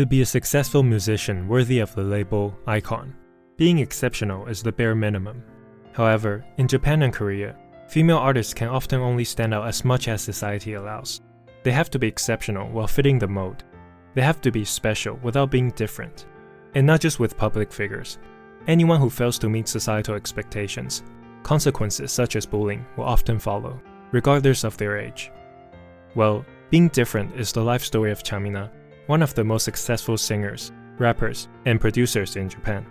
To be a successful musician worthy of the label icon, being exceptional is the bare minimum. However, in Japan and Korea, female artists can often only stand out as much as society allows. They have to be exceptional while fitting the mold. They have to be special without being different. And not just with public figures. Anyone who fails to meet societal expectations, consequences such as bullying will often follow, regardless of their age. Well, being different is the life story of Chamina, one of the most successful singers, rappers, and producers in Japan.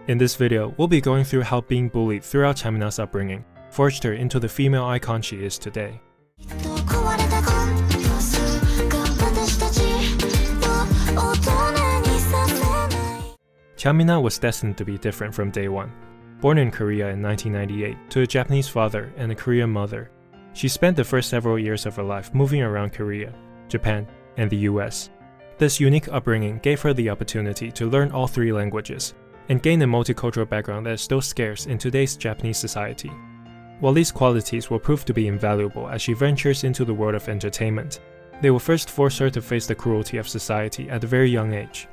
In this video, we'll be going through how being bullied throughout Chamina's upbringing forged her into the female icon she is today. Chamina was destined to be different from day one. Born in Korea in 1998 to a Japanese father and a Korean mother, she spent the first several years of her life moving around Korea, Japan, and the US. This unique upbringing gave her the opportunity to learn all three languages and gain a multicultural background that is still scarce in today's Japanese society. While these qualities will prove to be invaluable as she ventures into the world of entertainment, they will first force her to face the cruelty of society at a very young age.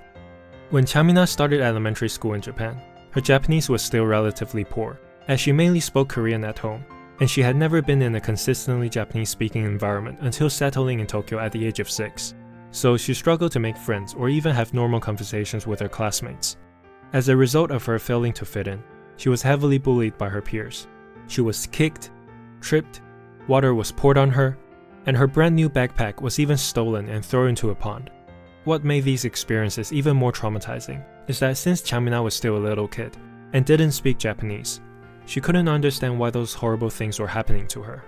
When Chamina started elementary school in Japan, her Japanese was still relatively poor, as she mainly spoke Korean at home, and she had never been in a consistently Japanese-speaking environment until settling in Tokyo at the age of 6. So she struggled to make friends or even have normal conversations with her classmates. As a result of her failing to fit in, she was heavily bullied by her peers. She was kicked, tripped, water was poured on her, and her brand new backpack was even stolen and thrown into a pond. What made these experiences even more traumatizing is that since Chamina was still a little kid and didn't speak Japanese, she couldn't understand why those horrible things were happening to her.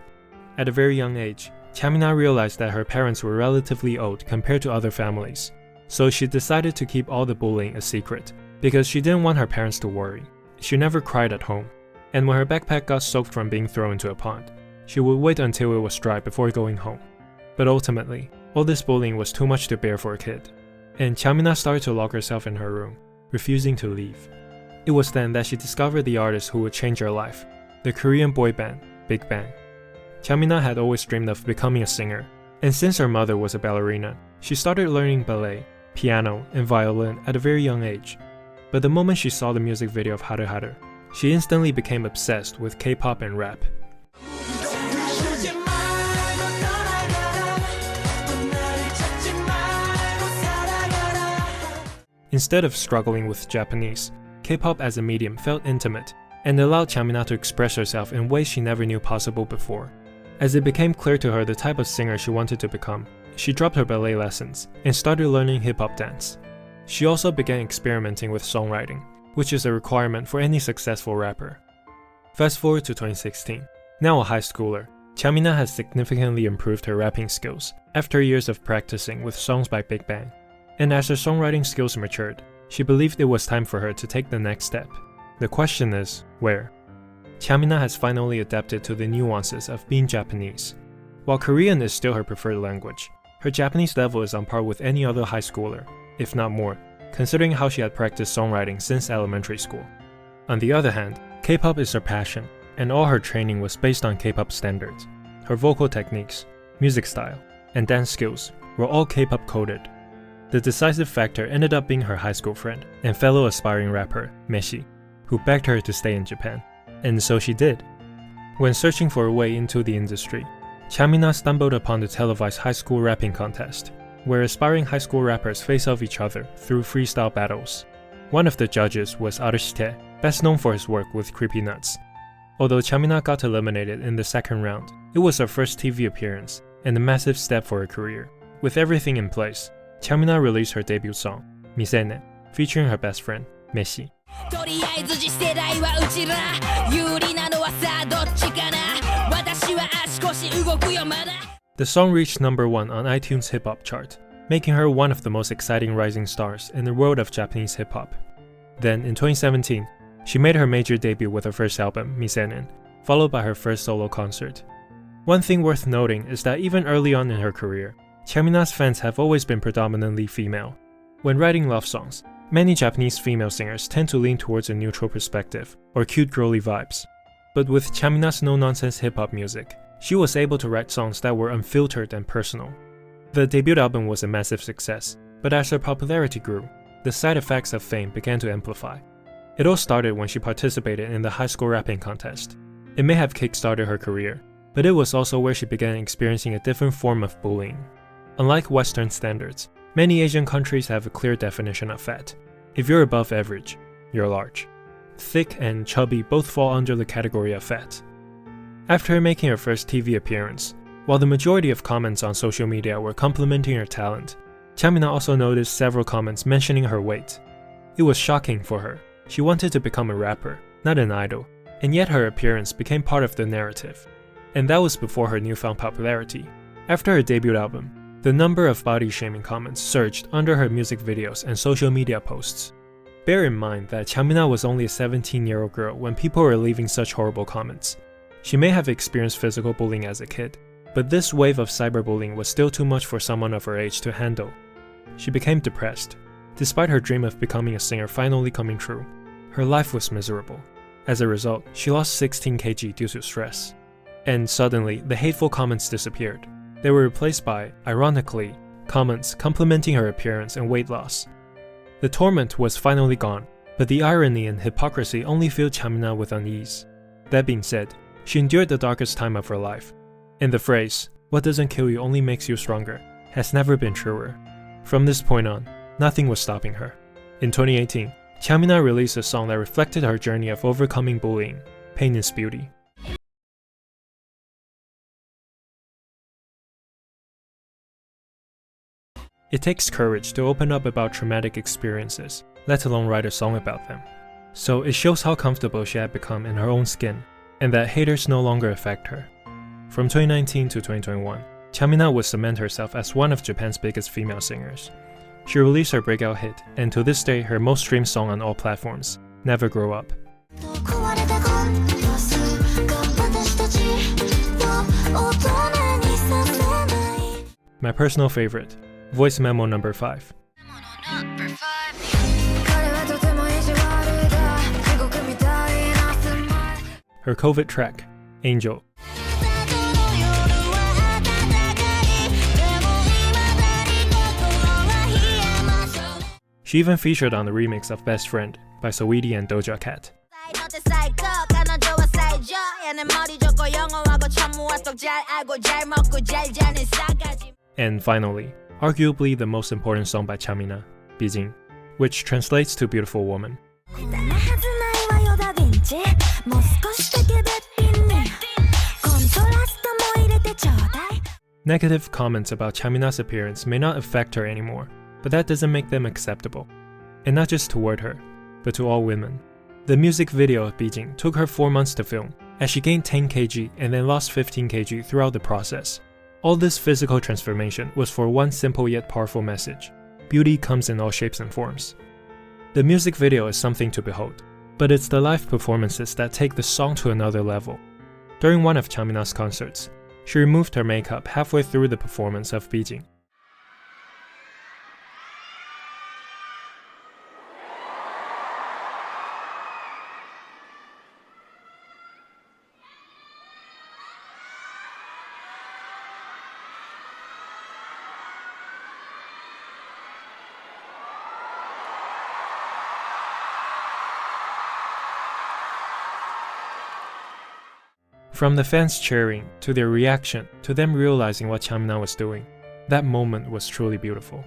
At a very young age, Chamina realized that her parents were relatively old compared to other families, so she decided to keep all the bullying a secret because she didn't want her parents to worry. She never cried at home, and when her backpack got soaked from being thrown into a pond, she would wait until it was dry before going home. But ultimately, all this bullying was too much to bear for a kid, and Chamina started to lock herself in her room, refusing to leave. It was then that she discovered the artist who would change her life, the Korean boy band, Big Bang. Chamina had always dreamed of becoming a singer, and since her mother was a ballerina, she started learning ballet, piano, and violin at a very young age. But the moment she saw the music video of Haru Haru, she instantly became obsessed with K-pop and rap. Instead of struggling with Japanese, K-pop as a medium felt intimate and allowed Chamina to express herself in ways she never knew possible before. As it became clear to her the type of singer she wanted to become, she dropped her ballet lessons and started learning hip-hop dance. She also began experimenting with songwriting, which is a requirement for any successful rapper. Fast forward to 2016. Now a high schooler, Chamina has significantly improved her rapping skills after years of practicing with songs by Big Bang. And as her songwriting skills matured, she believed it was time for her to take the next step. The question is, where? Chamina has finally adapted to the nuances of being Japanese. While Korean is still her preferred language, her Japanese level is on par with any other high schooler, if not more, considering how she had practiced songwriting since elementary school. On the other hand, K-pop is her passion, and all her training was based on K-pop standards. Her vocal techniques, music style, and dance skills were all K-pop coded. The decisive factor ended up being her high school friend and fellow aspiring rapper, Meshi, who begged her to stay in Japan. And so she did. When searching for a way into the industry, Chamina stumbled upon the televised high school rapping contest, where aspiring high school rappers face off each other through freestyle battles. One of the judges was Arishite, best known for his work with Creepy Nuts. Although Chamina got eliminated in the second round, it was her first TV appearance and a massive step for her career. With everything in place, Chamina released her debut song, Misene, featuring her best friend, Meshi. The song reached number 1 on iTunes hip-hop chart, making her one of the most exciting rising stars in the world of Japanese hip-hop. Then, in 2017, she made her major debut with her first album, Misenen, followed by her first solo concert. One thing worth noting is that even early on in her career, Chamina's fans have always been predominantly female. When writing love songs, many Japanese female singers tend to lean towards a neutral perspective, or cute girly vibes. But with Chamina's no-nonsense hip-hop music, she was able to write songs that were unfiltered and personal. The debut album was a massive success, But as her popularity grew, the side effects of fame began to amplify. It all started when she participated in the high school rapping contest. It may have kick-started her career, but it was also where she began experiencing a different form of bullying. Unlike Western standards, many Asian countries have a clear definition of fat. If you're above average, you're large. Thick and chubby both fall under the category of fat. After making her first TV appearance, while the majority of comments on social media were complimenting her talent, Chamina also noticed several comments mentioning her weight. It was shocking for her. She wanted to become a rapper, not an idol, and yet her appearance became part of the narrative. And that was before her newfound popularity. After her debut album, the number of body-shaming comments surged under her music videos and social media posts. Bear in mind that Chamina was only a 17-year-old girl when people were leaving such horrible comments. She may have experienced physical bullying as a kid, but this wave of cyberbullying was still too much for someone of her age to handle. She became depressed. Despite her dream of becoming a singer finally coming true, her life was miserable. As a result, she lost 16 kg due to stress. And suddenly, the hateful comments disappeared. They were replaced by, ironically, comments complimenting her appearance and weight loss. The torment was finally gone, but the irony and hypocrisy only filled Chamina with unease. That being said, she endured the darkest time of her life. And the phrase, "What doesn't kill you only makes you stronger," has never been truer. From this point on, nothing was stopping her. In 2018, Chamina released a song that reflected her journey of overcoming bullying, Pain is Beauty. It takes courage to open up about traumatic experiences, let alone write a song about them. So it shows how comfortable she had become in her own skin, and that haters no longer affect her. From 2019 to 2021, Chamina would cement herself as one of Japan's biggest female singers. She released her breakout hit, and to this day her most streamed song on all platforms, Never Grow Up. My personal favorite, Voice Memo number 5. Her COVID track, Angel. She even featured on the remix of Best Friend by Saweetie and Doja Cat. And finally, arguably the most important song by Chamina, Bijin, which translates to Beautiful Woman. Negative comments about Chamina's appearance may not affect her anymore, but that doesn't make them acceptable. And not just toward her, but to all women. The music video of Bijin took her 4 months to film, as she gained 10 kg and then lost 15 kg throughout the process. All this physical transformation was for one simple yet powerful message: beauty comes in all shapes and forms. The music video is something to behold, but it's the live performances that take the song to another level. During one of Chamina's concerts, she removed her makeup halfway through the performance of Bijin. From the fans cheering, to their reaction, to them realizing what Chamina was doing, that moment was truly beautiful.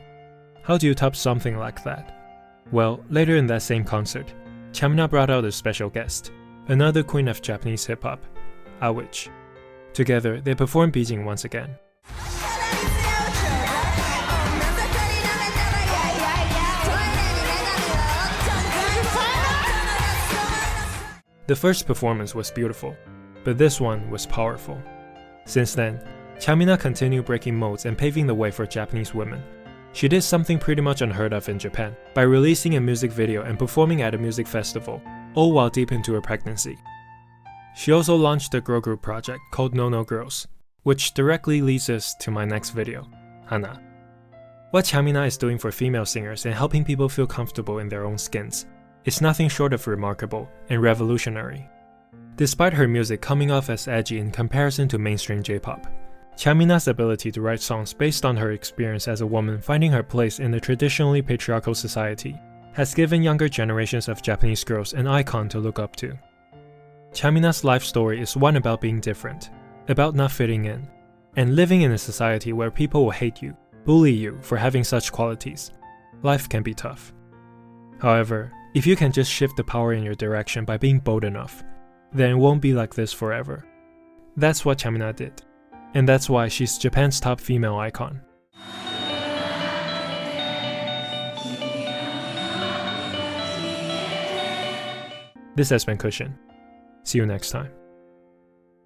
How do you top something like that? Well, later in that same concert, Chamina brought out a special guest, another queen of Japanese hip-hop, Awich. Together, they performed Bijin once again. The first performance was beautiful, but this one was powerful. Since then, Chamina continued breaking molds and paving the way for Japanese women. She did something pretty much unheard of in Japan by releasing a music video and performing at a music festival, all while deep into her pregnancy. She also launched a girl group project called No No Girls, which directly leads us to my next video, Hana. What Chamina is doing for female singers and helping people feel comfortable in their own skins is nothing short of remarkable and revolutionary. Despite her music coming off as edgy in comparison to mainstream J-pop, Chamina's ability to write songs based on her experience as a woman finding her place in a traditionally patriarchal society has given younger generations of Japanese girls an icon to look up to. Chamina's life story is one about being different, about not fitting in, and living in a society where people will hate you, bully you for having such qualities. Life can be tough. However, if you can just shift the power in your direction by being bold enough, then it won't be like this forever. That's what Chamina did, and that's why she's Japan's top female icon. This has been Cushion. See you next time.